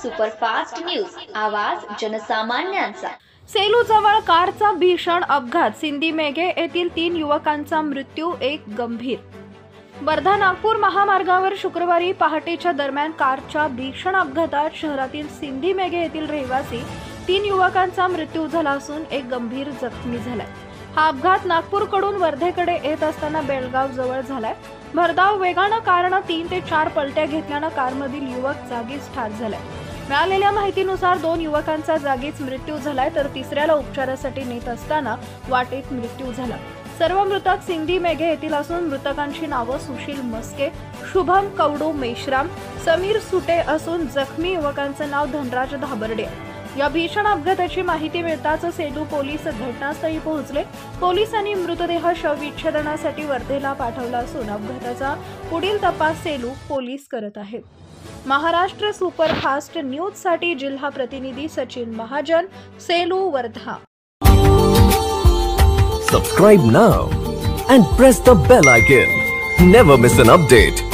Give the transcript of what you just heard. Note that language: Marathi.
सुपरफास्ट न्यूज, आवाज जनसामान्यांचा। सेलू जवळ कारचा भीषण अपघात, सिंधी मेघे येथील 3 युवकांचा मृत्यू, एक गंभीर। वर्धा नागपूर महामार्गावर शुक्रवारी पहाटेच्या दरम्यान कारच्या भीषण अपघातात शहरातील सिंधी मेघे येथील रहिवासी 3 युवकांचा मृत्यू झाला असून एक गंभीर जखमी झालाय। हा अपघात नागपूरकडून वर्धेकडे येत असताना बेळगाव जवळ झालाय। भरधाव वेगानं कारनं 3 ते 4 पलट्या घेतल्यानं कारमधील युवक जागीच ठार झालाय। मिळालेल्या माहितीनुसार 2 युवकांचा जागीच मृत्यू झालाय, तर तिसऱ्याला उपचारासाठी नेत असताना वाटेत मृत्यू झाला। सर्व मृतक सिंधी मेघे येथील असून मृतकांची नावं सुशील मस्के, शुभम कवडू मेश्राम, समीर सुटे असून जखमी युवकांचं नाव धनराज धाबर्डे। या भीषण अपघाताची माहिती मिळताच सेलू पोलीस घटनास्थळी पोहोचले। पोलिसांनी मृतदेह शवविच्छेदनासाठी वर्धेला पाठवला असून अपघाताचा पुढील तपास सेलू पोलीस करत आहेत। महाराष्ट्र सुपरफास्ट न्यूज साठी जिल्हा प्रतिनिधी Sachin Mahajan, Selu, Wardha. Subscribe now and press the bell icon. Never miss an update.